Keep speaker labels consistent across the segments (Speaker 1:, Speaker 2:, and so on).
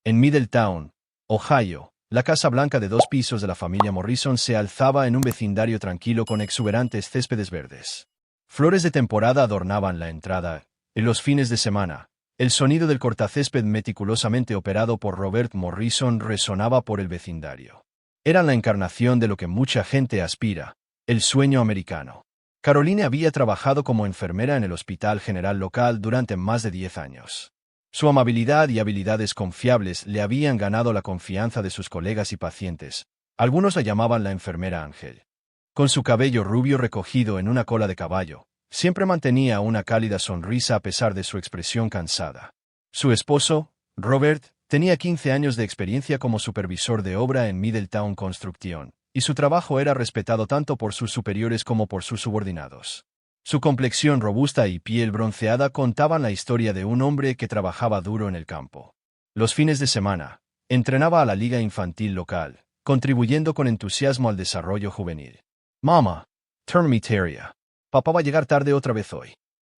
Speaker 1: En Middletown, Ohio, la casa blanca de 2 pisos de la familia Morrison se alzaba en un vecindario tranquilo con exuberantes céspedes verdes. Flores de temporada adornaban la entrada. En los fines de semana, el sonido del cortacésped meticulosamente operado por Robert Morrison resonaba por el vecindario. Eran la encarnación de lo que mucha gente aspira, el sueño americano. Caroline había trabajado como enfermera en el Hospital General local durante más de 10 años. Su amabilidad y habilidades confiables le habían ganado la confianza de sus colegas y pacientes. Algunos la llamaban la enfermera Ángel. Con su cabello rubio recogido en una cola de caballo, siempre mantenía una cálida sonrisa a pesar de su expresión cansada. Su esposo, Robert, tenía 15 años de experiencia como supervisor de obra en Middletown Construction, y su trabajo era respetado tanto por sus superiores como por sus subordinados. Su complexión robusta y piel bronceada contaban la historia de un hombre que trabajaba duro en el campo. Los fines de semana, entrenaba a la liga infantil local, contribuyendo con entusiasmo al desarrollo juvenil. «Mama, turn me Terrier. Papá va a llegar tarde otra vez hoy».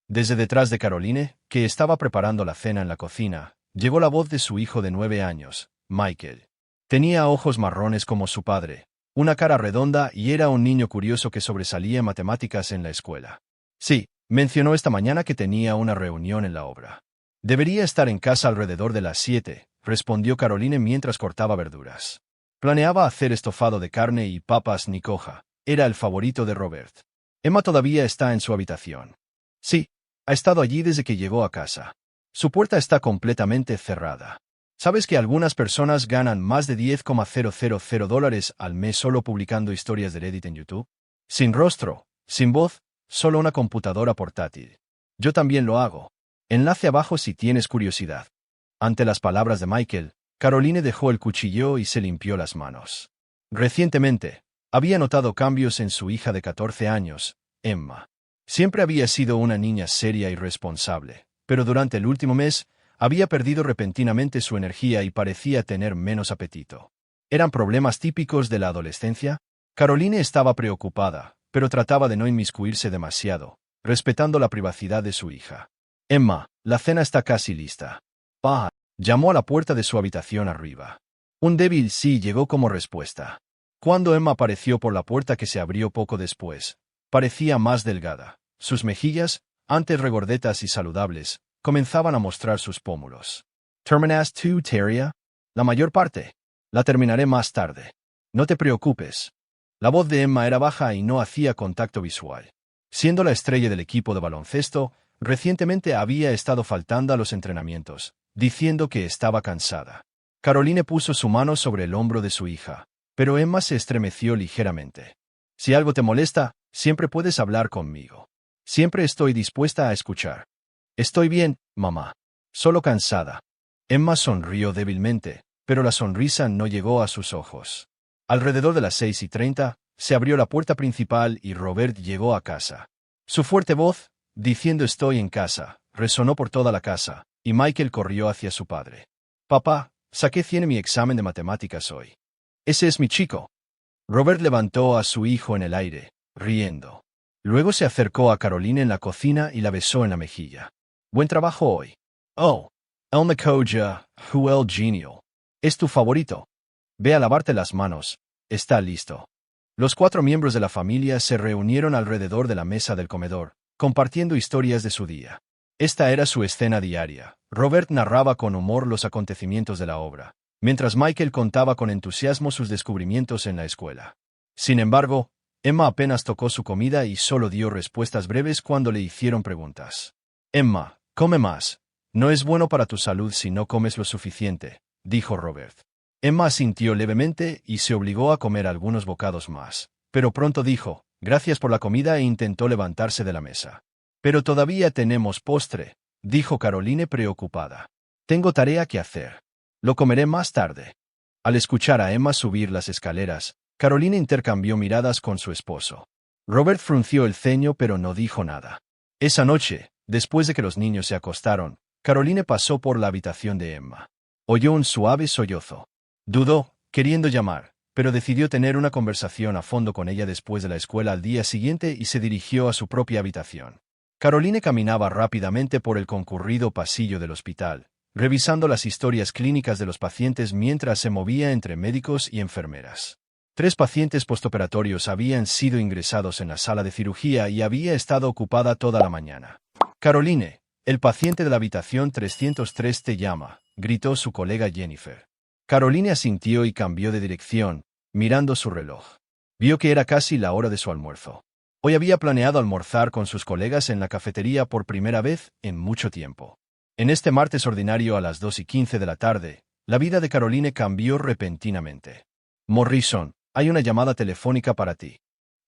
Speaker 1: Desde detrás de Caroline, que estaba preparando la cena en la cocina, llegó la voz de su hijo de 9 años, Michael. Tenía ojos marrones como su padre, una cara redonda y era un niño curioso que sobresalía en matemáticas en la escuela. Sí, mencionó esta mañana que tenía una reunión en la obra. Debería estar en casa alrededor de las 7, respondió Caroline mientras cortaba verduras. Planeaba hacer estofado de carne y papas Nicoja. Era el favorito de Robert. Emma todavía está en su habitación. Sí, ha estado allí desde que llegó a casa. Su puerta está completamente cerrada. ¿Sabes que algunas personas ganan más de $10,000 al mes solo publicando historias de Reddit en YouTube? Sin rostro, sin voz, solo una computadora portátil. Yo también lo hago. Enlace abajo si tienes curiosidad. Ante las palabras de Michael, Caroline dejó el cuchillo y se limpió las manos. Recientemente, había notado cambios en su hija de 14 años, Emma. Siempre había sido una niña seria y responsable, pero durante el último mes, había perdido repentinamente su energía y parecía tener menos apetito. ¿Eran problemas típicos de la adolescencia? Caroline estaba preocupada, pero trataba de no inmiscuirse demasiado, respetando la privacidad de su hija. «Emma, la cena está casi lista». «Pa», llamó a la puerta de su habitación arriba. Un débil sí llegó como respuesta. Cuando Emma apareció por la puerta que se abrió poco después, parecía más delgada. Sus mejillas, antes regordetas y saludables, comenzaban a mostrar sus pómulos. «¿Terminas tú, Terrier?» «La mayor parte. La terminaré más tarde. No te preocupes». La voz de Emma era baja y no hacía contacto visual. Siendo la estrella del equipo de baloncesto, recientemente había estado faltando a los entrenamientos, diciendo que estaba cansada. Caroline puso su mano sobre el hombro de su hija, pero Emma se estremeció ligeramente. «Si algo te molesta, siempre puedes hablar conmigo. Siempre estoy dispuesta a escuchar». «Estoy bien, mamá. Solo cansada». Emma sonrió débilmente, pero la sonrisa no llegó a sus ojos. Alrededor de las 6:30, se abrió la puerta principal y Robert llegó a casa. Su fuerte voz, diciendo «estoy en casa», resonó por toda la casa, y Michael corrió hacia su padre. «Papá, saqué 100 en mi examen de matemáticas hoy». «Ese es mi chico». Robert levantó a su hijo en el aire, riendo. Luego se acercó a Caroline en la cocina y la besó en la mejilla. «Buen trabajo hoy». «Oh, el Macoya, Joel Genial. Es tu favorito. Ve a lavarte las manos. Está listo». Los 4 miembros de la familia se reunieron alrededor de la mesa del comedor, compartiendo historias de su día. Esta era su escena diaria. Robert narraba con humor los acontecimientos de la obra, mientras Michael contaba con entusiasmo sus descubrimientos en la escuela. Sin embargo, Emma apenas tocó su comida y solo dio respuestas breves cuando le hicieron preguntas. «Emma, come más. No es bueno para tu salud si no comes lo suficiente», dijo Robert. Emma asintió levemente y se obligó a comer algunos bocados más, pero pronto dijo, «Gracias por la comida» e intentó levantarse de la mesa. «Pero todavía tenemos postre», dijo Caroline preocupada. «Tengo tarea que hacer. Lo comeré más tarde». Al escuchar a Emma subir las escaleras, Caroline intercambió miradas con su esposo. Robert frunció el ceño pero no dijo nada. Esa noche, después de que los niños se acostaron, Caroline pasó por la habitación de Emma. Oyó un suave sollozo. Dudó, queriendo llamar, pero decidió tener una conversación a fondo con ella después de la escuela al día siguiente y se dirigió a su propia habitación. Caroline caminaba rápidamente por el concurrido pasillo del hospital, revisando las historias clínicas de los pacientes mientras se movía entre médicos y enfermeras. 3 pacientes postoperatorios habían sido ingresados en la sala de cirugía y había estado ocupada toda la mañana. Caroline, el paciente de la habitación 303 te llama, gritó su colega Jennifer. Caroline asintió y cambió de dirección, mirando su reloj. Vio que era casi la hora de su almuerzo. Hoy había planeado almorzar con sus colegas en la cafetería por primera vez en mucho tiempo. En este martes ordinario a las 2:15 de la tarde, la vida de Caroline cambió repentinamente. Morrison, hay una llamada telefónica para ti.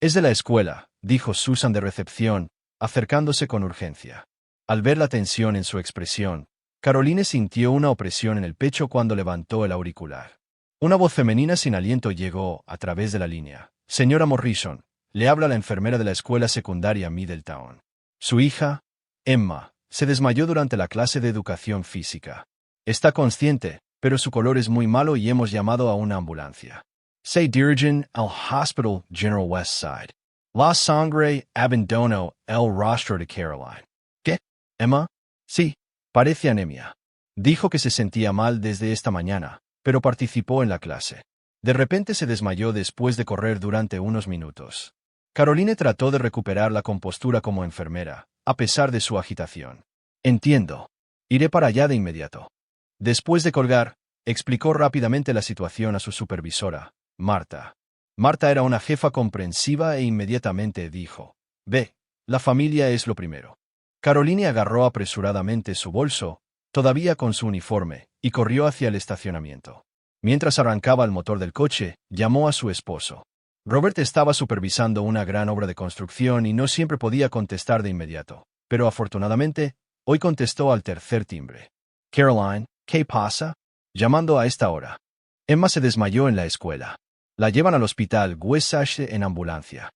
Speaker 1: Es de la escuela, dijo Susan de recepción, acercándose con urgencia. Al ver la tensión en su expresión, Caroline sintió una opresión en el pecho cuando levantó el auricular. Una voz femenina sin aliento llegó, a través de la línea. Señora Morrison, le habla la enfermera de la escuela secundaria Middletown. Su hija, Emma, se desmayó durante la clase de educación física. Está consciente, pero su color es muy malo y hemos llamado a una ambulancia. Se dirigen al Hospital General Westside. La sangre abandonó el rostro de Caroline. ¿Qué? ¿Emma? Sí, parece anemia. Dijo que se sentía mal desde esta mañana, pero participó en la clase. De repente se desmayó después de correr durante unos minutos. Caroline trató de recuperar la compostura como enfermera, a pesar de su agitación. Entiendo. Iré para allá de inmediato. Después de colgar, explicó rápidamente la situación a su supervisora, Marta. Marta era una jefa comprensiva e inmediatamente dijo: Ve, la familia es lo primero. Caroline agarró apresuradamente su bolso, todavía con su uniforme, y corrió hacia el estacionamiento. Mientras arrancaba el motor del coche, llamó a su esposo. Robert estaba supervisando una gran obra de construcción y no siempre podía contestar de inmediato, pero afortunadamente, hoy contestó al tercer timbre. Caroline, ¿qué pasa? Llamando a esta hora. Emma se desmayó en la escuela. La llevan al hospital Westside en ambulancia.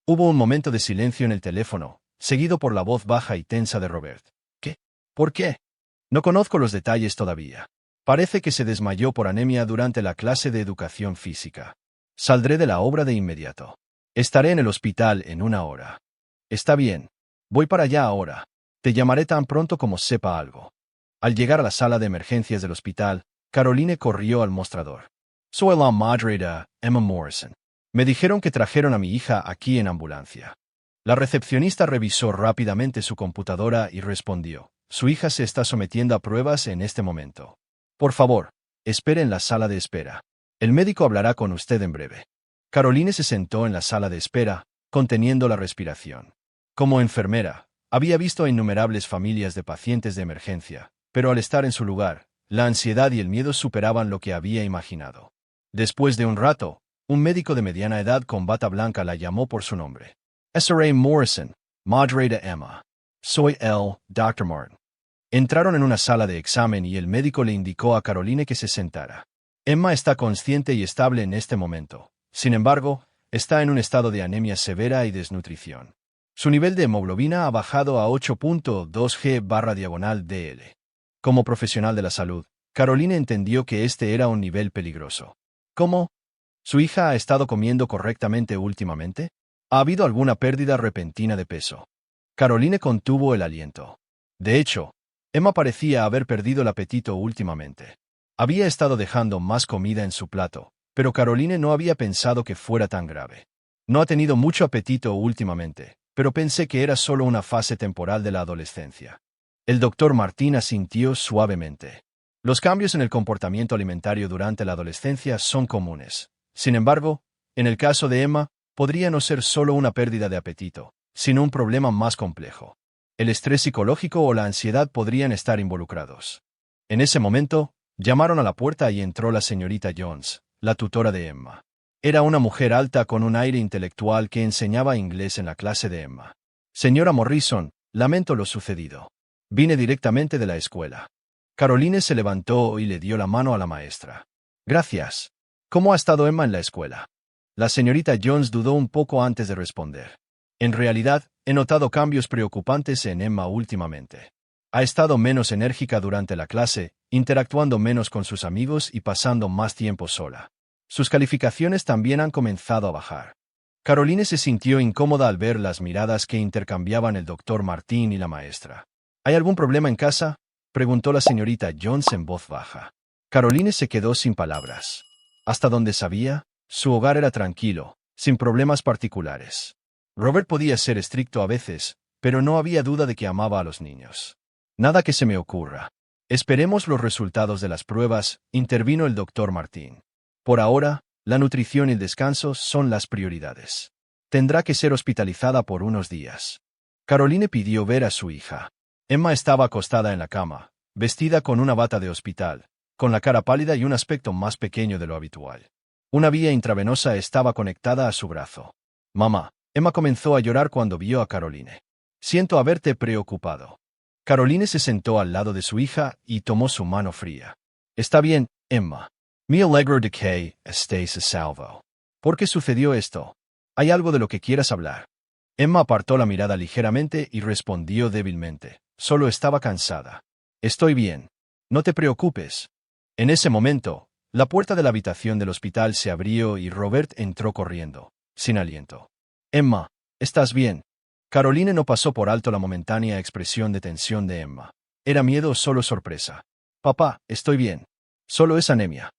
Speaker 1: Hubo un momento de silencio en el teléfono, seguido por la voz baja y tensa de Robert. ¿Qué? ¿Por qué? No conozco los detalles todavía. Parece que se desmayó por anemia durante la clase de educación física. Saldré de la obra de inmediato. Estaré en el hospital en una hora. Está bien. Voy para allá ahora. Te llamaré tan pronto como sepa algo. Al llegar a la sala de emergencias del hospital, Caroline corrió al mostrador. Soy la madre de Emma Morrison. Me dijeron que trajeron a mi hija aquí en ambulancia. La recepcionista revisó rápidamente su computadora y respondió: Su hija se está sometiendo a pruebas en este momento. Por favor, espere en la sala de espera. El médico hablará con usted en breve. Caroline se sentó en la sala de espera, conteniendo la respiración. Como enfermera, había visto a innumerables familias de pacientes de emergencia, pero al estar en su lugar, la ansiedad y el miedo superaban lo que había imaginado. Después de un rato, un médico de mediana edad con bata blanca la llamó por su nombre. S.R.A. Morrison, madre de Emma. Soy el Dr. Martin. Entraron en una sala de examen y el médico le indicó a Caroline que se sentara. Emma está consciente y estable en este momento. Sin embargo, está en un estado de anemia severa y desnutrición. Su nivel de hemoglobina ha bajado a 8.2 G/dl. Como profesional de la salud, Caroline entendió que este era un nivel peligroso. ¿Cómo? ¿Su hija ha estado comiendo correctamente últimamente? ¿Ha habido alguna pérdida repentina de peso? Caroline contuvo el aliento. De hecho, Emma parecía haber perdido el apetito últimamente. Había estado dejando más comida en su plato, pero Caroline no había pensado que fuera tan grave. No ha tenido mucho apetito últimamente, pero pensé que era solo una fase temporal de la adolescencia. El doctor Martin asintió suavemente. Los cambios en el comportamiento alimentario durante la adolescencia son comunes. Sin embargo, en el caso de Emma, podría no ser solo una pérdida de apetito, sino un problema más complejo. El estrés psicológico o la ansiedad podrían estar involucrados. En ese momento, llamaron a la puerta y entró la señorita Jones, la tutora de Emma. Era una mujer alta con un aire intelectual que enseñaba inglés en la clase de Emma. Señora Morrison, lamento lo sucedido. Vine directamente de la escuela. Caroline se levantó y le dio la mano a la maestra. Gracias. ¿Cómo ha estado Emma en la escuela? La señorita Jones dudó un poco antes de responder. En realidad, he notado cambios preocupantes en Emma últimamente. Ha estado menos enérgica durante la clase, interactuando menos con sus amigos y pasando más tiempo sola. Sus calificaciones también han comenzado a bajar. Caroline se sintió incómoda al ver las miradas que intercambiaban el doctor Martin y la maestra. ¿Hay algún problema en casa? preguntó la señorita Jones en voz baja. Caroline se quedó sin palabras. Hasta donde sabía, su hogar era tranquilo, sin problemas particulares. Robert podía ser estricto a veces, pero no había duda de que amaba a los niños. Nada que se me ocurra. Esperemos los resultados de las pruebas, intervino el doctor Martín. Por ahora, la nutrición y el descanso son las prioridades. Tendrá que ser hospitalizada por unos días. Caroline pidió ver a su hija. Emma estaba acostada en la cama, vestida con una bata de hospital, con la cara pálida y un aspecto más pequeño de lo habitual. Una vía intravenosa estaba conectada a su brazo. Mamá. Emma comenzó a llorar cuando vio a Caroline. Siento haberte preocupado. Caroline se sentó al lado de su hija y tomó su mano fría. Está bien, Emma. Me alegro de que estéis a salvo. ¿Por qué sucedió esto? ¿Hay algo de lo que quieras hablar? Emma apartó la mirada ligeramente y respondió débilmente. Solo estaba cansada. Estoy bien. No te preocupes. En ese momento, la puerta de la habitación del hospital se abrió y Robert entró corriendo, sin aliento. Emma, ¿estás bien? Caroline no pasó por alto la momentánea expresión de tensión de Emma. ¿Era miedo o solo sorpresa? Papá, estoy bien. Solo es anemia.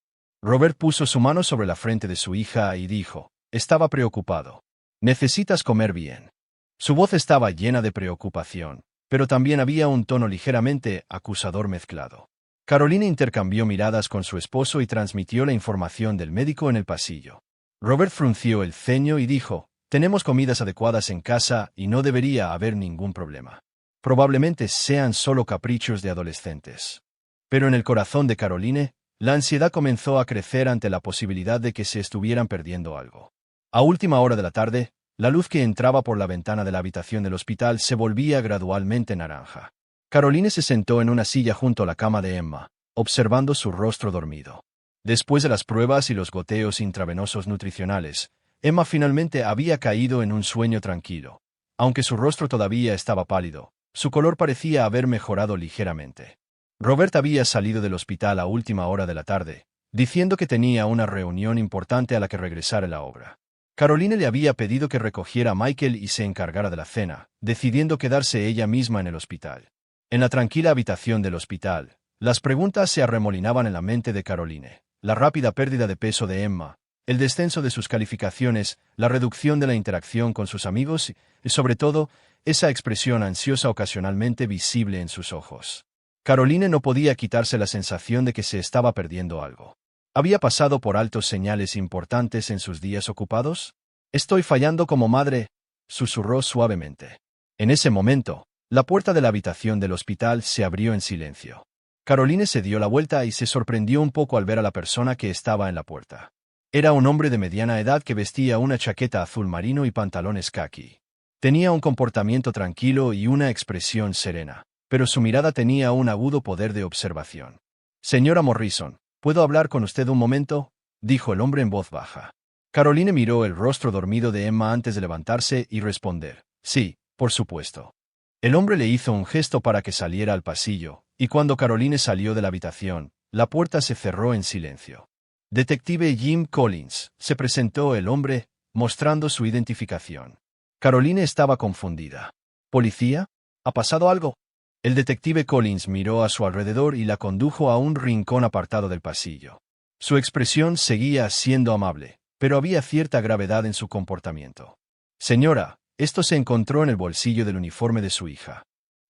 Speaker 1: Robert puso su mano sobre la frente de su hija y dijo, estaba preocupado. Necesitas comer bien. Su voz estaba llena de preocupación, pero también había un tono ligeramente acusador mezclado. Caroline intercambió miradas con su esposo y transmitió la información del médico en el pasillo. Robert frunció el ceño y dijo, tenemos comidas adecuadas en casa y no debería haber ningún problema. Probablemente sean solo caprichos de adolescentes. Pero en el corazón de Caroline, la ansiedad comenzó a crecer ante la posibilidad de que se estuvieran perdiendo algo. A última hora de la tarde, la luz que entraba por la ventana de la habitación del hospital se volvía gradualmente naranja. Caroline se sentó en una silla junto a la cama de Emma, observando su rostro dormido. Después de las pruebas y los goteos intravenosos nutricionales, Emma finalmente había caído en un sueño tranquilo. Aunque su rostro todavía estaba pálido, su color parecía haber mejorado ligeramente. Robert había salido del hospital a última hora de la tarde, diciendo que tenía una reunión importante a la que regresar a la obra. Caroline le había pedido que recogiera a Michael y se encargara de la cena, decidiendo quedarse ella misma en el hospital. En la tranquila habitación del hospital, las preguntas se arremolinaban en la mente de Caroline. La rápida pérdida de peso de Emma, el descenso de sus calificaciones, la reducción de la interacción con sus amigos y, sobre todo, esa expresión ansiosa ocasionalmente visible en sus ojos. Caroline no podía quitarse la sensación de que se estaba perdiendo algo. ¿Había pasado por alto señales importantes en sus días ocupados? Estoy fallando como madre, susurró suavemente. En ese momento, la puerta de la habitación del hospital se abrió en silencio. Caroline se dio la vuelta y se sorprendió un poco al ver a la persona que estaba en la puerta. Era un hombre de mediana edad que vestía una chaqueta azul marino y pantalones caqui. Tenía un comportamiento tranquilo y una expresión serena, pero su mirada tenía un agudo poder de observación. Señora Morrison, ¿puedo hablar con usted un momento?, dijo el hombre en voz baja. Caroline miró el rostro dormido de Emma antes de levantarse y responder, sí, por supuesto. El hombre le hizo un gesto para que saliera al pasillo, y cuando Caroline salió de la habitación, la puerta se cerró en silencio. Detective Jim Collins, se presentó el hombre, mostrando su identificación. Caroline estaba confundida. ¿Policía? ¿Ha pasado algo? El detective Collins miró a su alrededor y la condujo a un rincón apartado del pasillo. Su expresión seguía siendo amable, pero había cierta gravedad en su comportamiento. Señora, esto se encontró en el bolsillo del uniforme de su hija.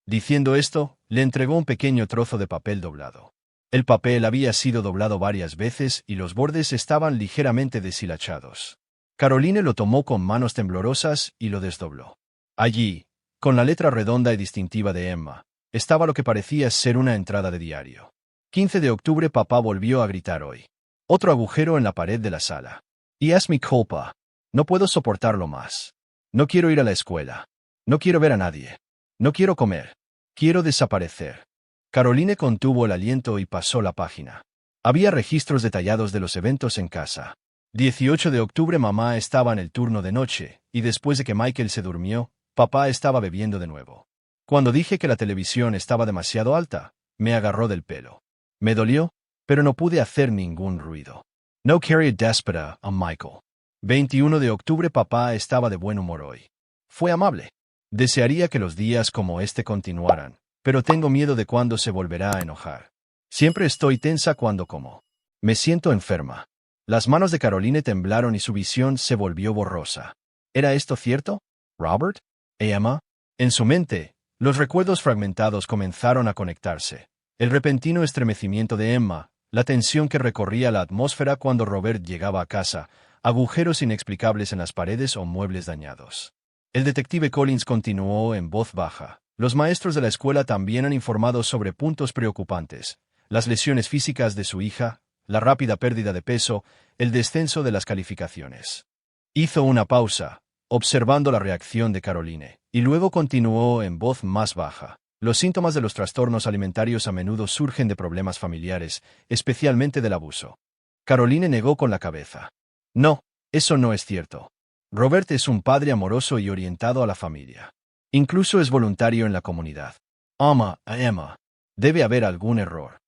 Speaker 1: Diciendo esto, le entregó un pequeño trozo de papel doblado. El papel había sido doblado varias veces y los bordes estaban ligeramente deshilachados. Caroline lo tomó con manos temblorosas y lo desdobló. Allí, con la letra redonda y distintiva de Emma, estaba lo que parecía ser una entrada de diario. 15 de octubre papá volvió a gritar hoy. Otro agujero en la pared de la sala. Y es mi culpa. No puedo soportarlo más. No quiero ir a la escuela. No quiero ver a nadie. No quiero comer. Quiero desaparecer. Caroline contuvo el aliento y pasó la página. Había registros detallados de los eventos en casa. 18 de octubre mamá estaba en el turno de noche, y después de que Michael se durmió, papá estaba bebiendo de nuevo. Cuando dije que la televisión estaba demasiado alta, me agarró del pelo. Me dolió, pero no pude hacer ningún ruido. No quería despedir a Michael. 21 de octubre papá estaba de buen humor hoy. Fue amable. Desearía que los días como este continuaran, pero tengo miedo de cuándo se volverá a enojar. Siempre estoy tensa cuando como. Me siento enferma. Las manos de Caroline temblaron y su visión se volvió borrosa. ¿Era esto cierto? ¿Robert? ¿Emma? En su mente, los recuerdos fragmentados comenzaron a conectarse. El repentino estremecimiento de Emma, la tensión que recorría la atmósfera cuando Robert llegaba a casa, agujeros inexplicables en las paredes o muebles dañados. El detective Collins continuó en voz baja. Los maestros de la escuela también han informado sobre puntos preocupantes: las lesiones físicas de su hija, la rápida pérdida de peso, el descenso de las calificaciones. Hizo una pausa, observando la reacción de Caroline, y luego continuó en voz más baja. Los síntomas de los trastornos alimentarios a menudo surgen de problemas familiares, especialmente del abuso. Caroline negó con la cabeza. No, eso no es cierto. Robert es un padre amoroso y orientado a la familia. Incluso es voluntario en la comunidad. Ama a Emma. Debe haber algún error.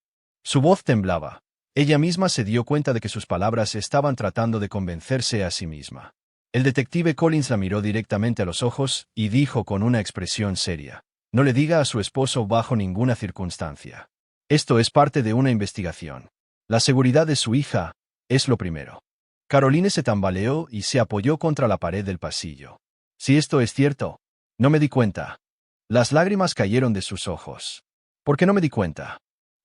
Speaker 1: Su voz temblaba. Ella misma se dio cuenta de que sus palabras estaban tratando de convencerse a sí misma. El detective Collins la miró directamente a los ojos y dijo con una expresión seria: no le diga a su esposo bajo ninguna circunstancia. Esto es parte de una investigación. La seguridad de su hija es lo primero. Caroline se tambaleó y se apoyó contra la pared del pasillo. Si esto es cierto, no me di cuenta. Las lágrimas cayeron de sus ojos. ¿Por qué no me di cuenta?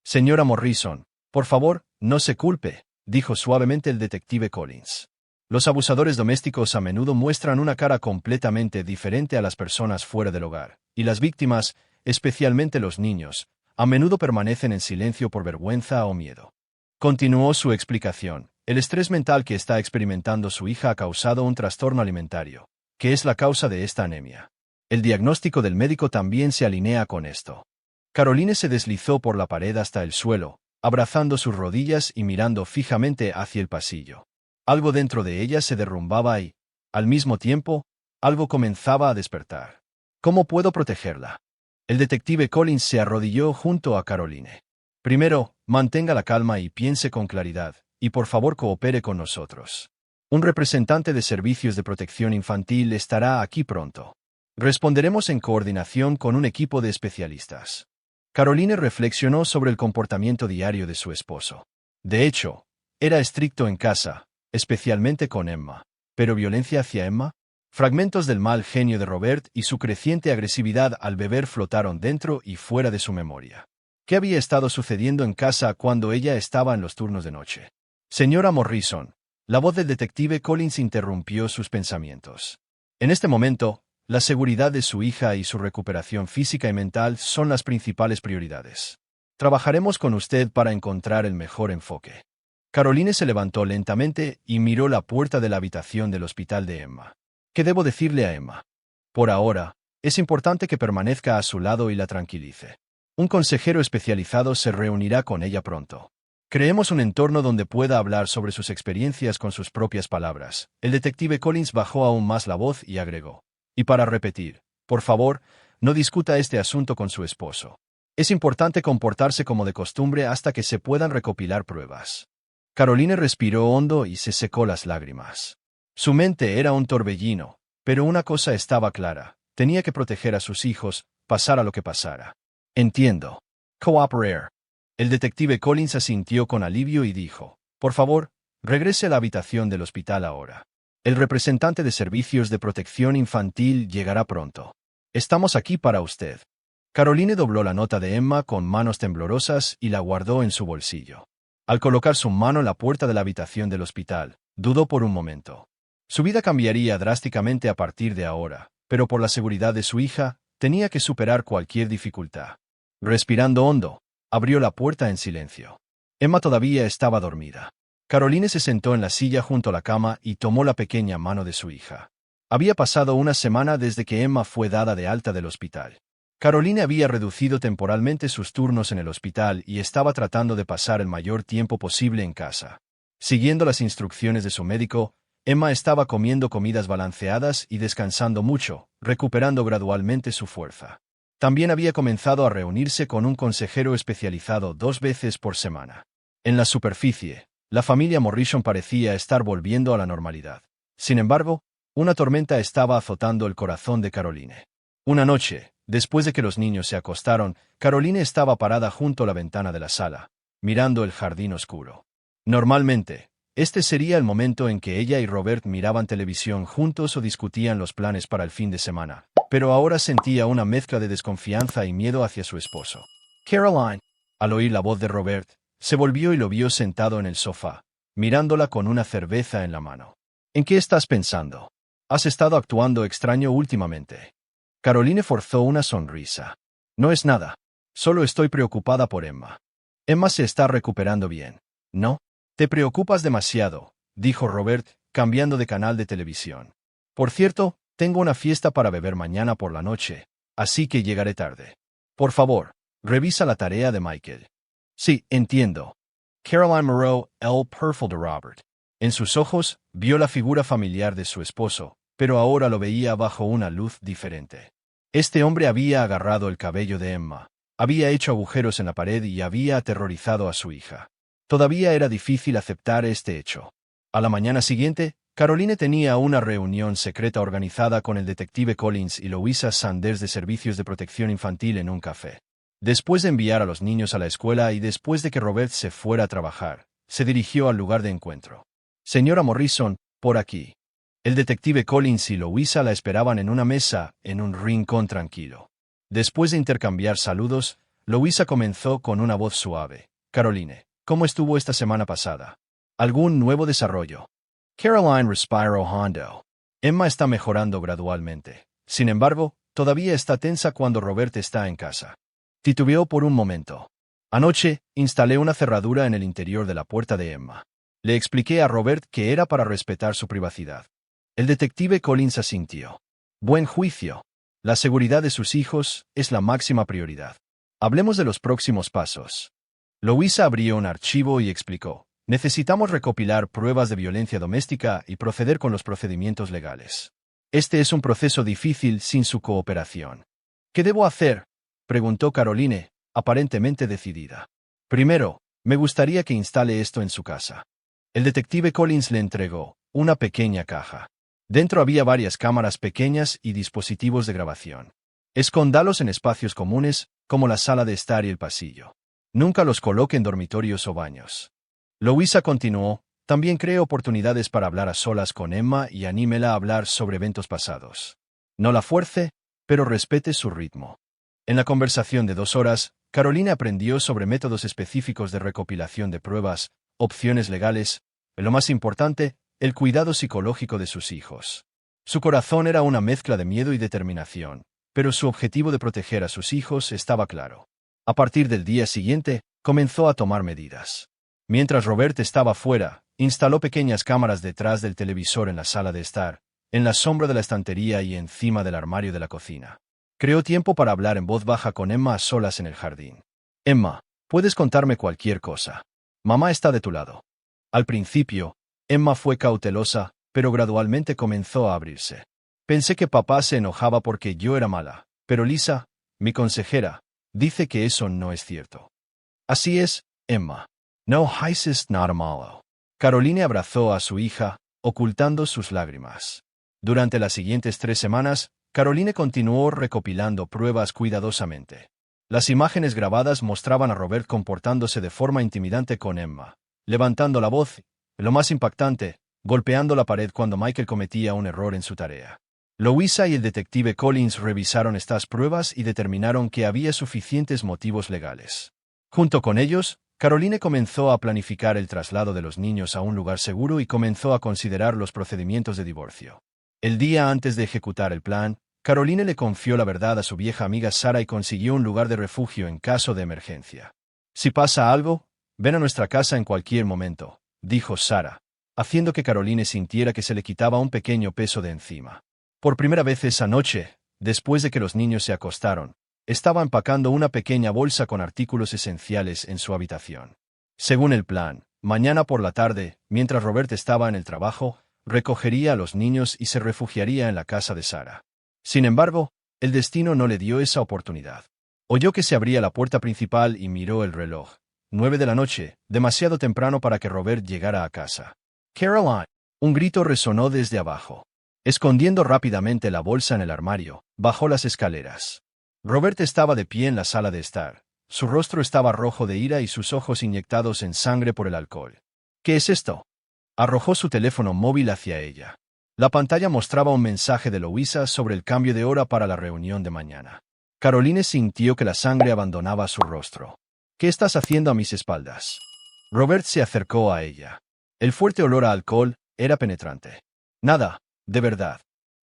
Speaker 1: Señora Morrison, por favor, no se culpe, dijo suavemente el detective Collins. Los abusadores domésticos a menudo muestran una cara completamente diferente a las personas fuera del hogar, y las víctimas, especialmente los niños, a menudo permanecen en silencio por vergüenza o miedo. Continuó su explicación. El estrés mental que está experimentando su hija ha causado un trastorno alimentario, que es la causa de esta anemia. El diagnóstico del médico también se alinea con esto. Caroline se deslizó por la pared hasta el suelo, abrazando sus rodillas y mirando fijamente hacia el pasillo. Algo dentro de ella se derrumbaba y, al mismo tiempo, algo comenzaba a despertar. ¿Cómo puedo protegerla? El detective Collins se arrodilló junto a Caroline. Primero, mantenga la calma y piense con claridad, y por favor coopere con nosotros. Un representante de servicios de protección infantil estará aquí pronto. Responderemos en coordinación con un equipo de especialistas. Caroline reflexionó sobre el comportamiento diario de su esposo. De hecho, era estricto en casa, especialmente con Emma. ¿Pero violencia hacia Emma? Fragmentos del mal genio de Robert y su creciente agresividad al beber flotaron dentro y fuera de su memoria. ¿Qué había estado sucediendo en casa cuando ella estaba en los turnos de noche? Señora Morrison, la voz del detective Collins interrumpió sus pensamientos. En este momento, la seguridad de su hija y su recuperación física y mental son las principales prioridades. Trabajaremos con usted para encontrar el mejor enfoque. Caroline se levantó lentamente y miró la puerta de la habitación del hospital de Emma. ¿Qué debo decirle a Emma? Por ahora, es importante que permanezca a su lado y la tranquilice. Un consejero especializado se reunirá con ella pronto. Creemos un entorno donde pueda hablar sobre sus experiencias con sus propias palabras. El detective Collins bajó aún más la voz y agregó: y para repetir, por favor, no discuta este asunto con su esposo. Es importante comportarse como de costumbre hasta que se puedan recopilar pruebas. Caroline respiró hondo y se secó las lágrimas. Su mente era un torbellino, pero una cosa estaba clara: tenía que proteger a sus hijos, pasara lo que pasara. Entiendo. Cooperar. El detective Collins asintió con alivio y dijo: por favor, regrese a la habitación del hospital ahora. El representante de servicios de protección infantil llegará pronto. Estamos aquí para usted. Caroline dobló la nota de Emma con manos temblorosas y la guardó en su bolsillo. Al colocar su mano en la puerta de la habitación del hospital, dudó por un momento. Su vida cambiaría drásticamente a partir de ahora, pero por la seguridad de su hija, tenía que superar cualquier dificultad. Respirando hondo, abrió la puerta en silencio. Emma todavía estaba dormida. Caroline se sentó en la silla junto a la cama y tomó la pequeña mano de su hija. Había pasado una semana desde que Emma fue dada de alta del hospital. Caroline había reducido temporalmente sus turnos en el hospital y estaba tratando de pasar el mayor tiempo posible en casa. Siguiendo las instrucciones de su médico, Emma estaba comiendo comidas balanceadas y descansando mucho, recuperando gradualmente su fuerza. También había comenzado a reunirse con un consejero especializado 2 veces por semana. En la superficie, la familia Morrison parecía estar volviendo a la normalidad. Sin embargo, una tormenta estaba azotando el corazón de Caroline. Una noche, Después de que los niños se acostaron, Caroline estaba parada junto a la ventana de la sala, mirando el jardín oscuro. Normalmente, este sería el momento en que ella y Robert miraban televisión juntos o discutían los planes para el fin de semana, pero ahora sentía una mezcla de desconfianza y miedo hacia su esposo. Caroline, al oír la voz de Robert, se volvió y lo vio sentado en el sofá, mirándola con una cerveza en la mano. ¿En qué estás pensando? Has estado actuando extraño últimamente. Caroline forzó una sonrisa. No es nada. Solo estoy preocupada por Emma. Emma se está recuperando bien, ¿no? Te preocupas demasiado, dijo Robert, cambiando de canal de televisión. Por cierto, tengo una fiesta para beber mañana por la noche, así que llegaré tarde. Por favor, revisa la tarea de Michael. Sí, entiendo. Caroline Moreau, el perfil de Robert. En sus ojos, vio la figura familiar de su esposo, pero ahora lo veía bajo una luz diferente. Este hombre había agarrado el cabello de Emma, había hecho agujeros en la pared y había aterrorizado a su hija. Todavía era difícil aceptar este hecho. A la mañana siguiente, Caroline tenía una reunión secreta organizada con el detective Collins y Louisa Sanders de Servicios de Protección Infantil en un café. Después de enviar a los niños a la escuela y después de que Robert se fuera a trabajar, se dirigió al lugar de encuentro. Señora Morrison, por aquí. El detective Collins y Louisa la esperaban en una mesa, en un rincón tranquilo. Después de intercambiar saludos, Louisa comenzó con una voz suave. Caroline, ¿cómo estuvo esta semana pasada? ¿Algún nuevo desarrollo? Caroline respiró hondo. Emma está mejorando gradualmente. Sin embargo, todavía está tensa cuando Robert está en casa. Titubeó por un momento. Anoche, instalé una cerradura en el interior de la puerta de Emma. Le expliqué a Robert que era para respetar su privacidad. El detective Collins asintió. Buen juicio. La seguridad de sus hijos es la máxima prioridad. Hablemos de los próximos pasos. Louisa abrió un archivo y explicó. Necesitamos recopilar pruebas de violencia doméstica y proceder con los procedimientos legales. Este es un proceso difícil sin su cooperación. ¿Qué debo hacer?, preguntó Caroline, aparentemente decidida. Primero, me gustaría que instale esto en su casa. El detective Collins le entregó una pequeña caja. Dentro había varias cámaras pequeñas y dispositivos de grabación. Escóndalos en espacios comunes, como la sala de estar y el pasillo. Nunca los coloque en dormitorios o baños. Louisa continuó, también cree oportunidades para hablar a solas con Emma y anímela a hablar sobre eventos pasados. No la fuerce, pero respete su ritmo. En la conversación de 2 horas, Caroline aprendió sobre métodos específicos de recopilación de pruebas, opciones legales, y lo más importante, el cuidado psicológico de sus hijos. Su corazón era una mezcla de miedo y determinación, pero su objetivo de proteger a sus hijos estaba claro. A partir del día siguiente, comenzó a tomar medidas. Mientras Robert estaba fuera, instaló pequeñas cámaras detrás del televisor en la sala de estar, en la sombra de la estantería y encima del armario de la cocina. Creó tiempo para hablar en voz baja con Emma a solas en el jardín. Emma, puedes contarme cualquier cosa. Mamá está de tu lado. Al principio, Emma fue cautelosa, pero gradualmente comenzó a abrirse. Pensé que papá se enojaba porque yo era mala, pero Lisa, mi consejera, dice que eso no es cierto. Así es, Emma. No heißt nada malo. Caroline abrazó a su hija, ocultando sus lágrimas. Durante las siguientes 3 semanas, Caroline continuó recopilando pruebas cuidadosamente. Las imágenes grabadas mostraban a Robert comportándose de forma intimidante con Emma, levantando la voz, y, lo más impactante, golpeando la pared cuando Michael cometía un error en su tarea. Louisa y el detective Collins revisaron estas pruebas y determinaron que había suficientes motivos legales. Junto con ellos, Caroline comenzó a planificar el traslado de los niños a un lugar seguro y comenzó a considerar los procedimientos de divorcio. El día antes de ejecutar el plan, Caroline le confió la verdad a su vieja amiga Sara y consiguió un lugar de refugio en caso de emergencia. Si pasa algo, ven a nuestra casa en cualquier momento, dijo Sara, haciendo que Caroline sintiera que se le quitaba un pequeño peso de encima. Por primera vez esa noche, después de que los niños se acostaron, estaba empacando una pequeña bolsa con artículos esenciales en su habitación. Según el plan, mañana por la tarde, mientras Robert estaba en el trabajo, recogería a los niños y se refugiaría en la casa de Sara. Sin embargo, el destino no le dio esa oportunidad. Oyó que se abría la puerta principal y miró el reloj. 9 de la noche, demasiado temprano para que Robert llegara a casa. Caroline. Un grito resonó desde abajo. Escondiendo rápidamente la bolsa en el armario, bajó las escaleras. Robert estaba de pie en la sala de estar. Su rostro estaba rojo de ira y sus ojos inyectados en sangre por el alcohol. ¿Qué es esto? Arrojó su teléfono móvil hacia ella. La pantalla mostraba un mensaje de Louisa sobre el cambio de hora para la reunión de mañana. Caroline sintió que la sangre abandonaba su rostro. ¿Qué estás haciendo a mis espaldas? Robert se acercó a ella. El fuerte olor a alcohol era penetrante. Nada, de verdad.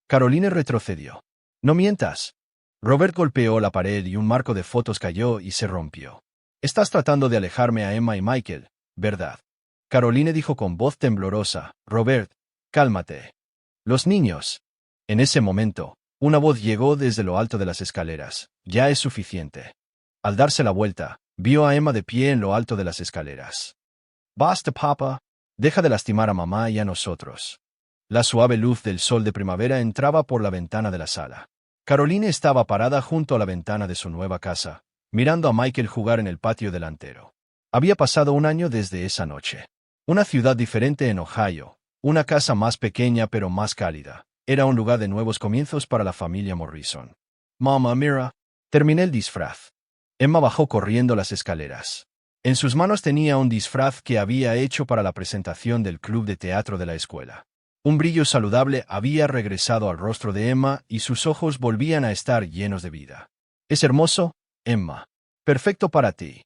Speaker 1: Caroline retrocedió. No mientas. Robert golpeó la pared y un marco de fotos cayó y se rompió. Estás tratando de alejarme a Emma y Michael, ¿verdad? Caroline dijo con voz temblorosa. Robert, cálmate. Los niños. En ese momento, una voz llegó desde lo alto de las escaleras. Ya es suficiente. Al darse la vuelta, vio a Emma de pie en lo alto de las escaleras. Basta, papá. Deja de lastimar a mamá y a nosotros. La suave luz del sol de primavera entraba por la ventana de la sala. Caroline estaba parada junto a la ventana de su nueva casa, mirando a Michael jugar en el patio delantero. Había pasado un año desde esa noche. Una ciudad diferente en Ohio, una casa más pequeña pero más cálida. Era un lugar de nuevos comienzos para la familia Morrison. Mamá, mira. Terminé el disfraz. Emma bajó corriendo las escaleras. En sus manos tenía un disfraz que había hecho para la presentación del club de teatro de la escuela. Un brillo saludable había regresado al rostro de Emma y sus ojos volvían a estar llenos de vida. ¿Es hermoso, Emma? Perfecto para ti.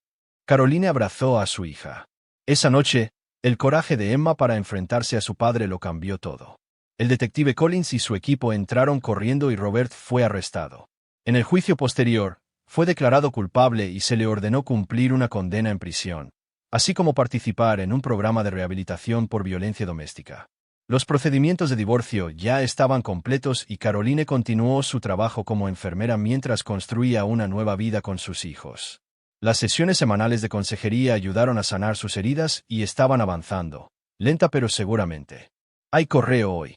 Speaker 1: Caroline abrazó a su hija. Esa noche, el coraje de Emma para enfrentarse a su padre lo cambió todo. El detective Collins y su equipo entraron corriendo y Robert fue arrestado. En el juicio posterior, fue declarado culpable y se le ordenó cumplir una condena en prisión, así como participar en un programa de rehabilitación por violencia doméstica. Los procedimientos de divorcio ya estaban completos y Caroline continuó su trabajo como enfermera mientras construía una nueva vida con sus hijos. Las sesiones semanales de consejería ayudaron a sanar sus heridas y estaban avanzando, lenta pero seguramente. Hay correo hoy.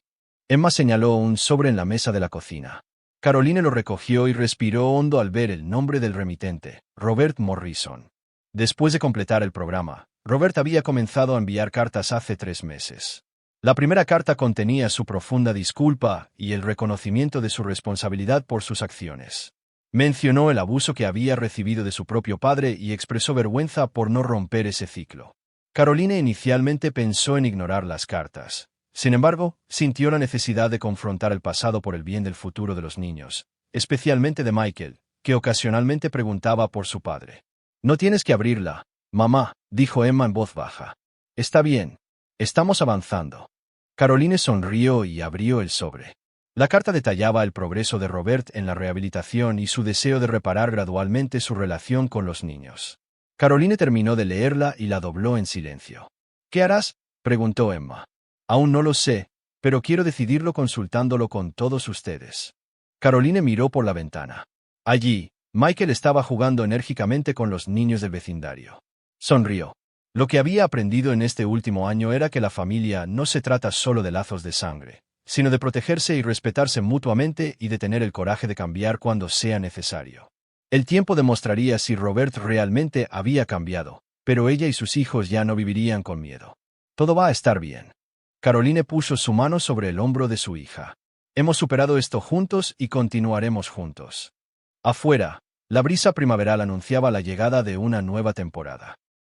Speaker 1: Emma señaló un sobre en la mesa de la cocina. Caroline lo recogió y respiró hondo al ver el nombre del remitente, Robert Morrison. Después de completar el programa, Robert había comenzado a enviar cartas hace 3 meses. La primera carta contenía su profunda disculpa y el reconocimiento de su responsabilidad por sus acciones. Mencionó el abuso que había recibido de su propio padre y expresó vergüenza por no romper ese ciclo. Caroline inicialmente pensó en ignorar las cartas. Sin embargo, sintió la necesidad de confrontar el pasado por el bien del futuro de los niños, especialmente de Michael, que ocasionalmente preguntaba por su padre. No tienes que abrirla, mamá, dijo Emma en voz baja. Está bien. Estamos avanzando. Caroline sonrió y abrió el sobre. La carta detallaba el progreso de Robert en la rehabilitación y su deseo de reparar gradualmente su relación con los niños. Caroline terminó de leerla y la dobló en silencio. ¿Qué harás?, preguntó Emma. Aún no lo sé, pero quiero decidirlo consultándolo con todos ustedes. Caroline miró por la ventana. Allí, Michael estaba jugando enérgicamente con los niños del vecindario. Sonrió. Lo que había aprendido en este último año era que la familia no se trata solo de lazos de sangre, sino de protegerse y respetarse mutuamente y de tener el coraje de cambiar cuando sea necesario. El tiempo demostraría si Robert realmente había cambiado, pero ella y sus hijos ya no vivirían con miedo. Todo va a estar bien. Caroline puso su mano sobre el hombro de su hija. Hemos superado esto juntos y continuaremos juntos. Afuera, la brisa primaveral anunciaba la llegada de una nueva temporada.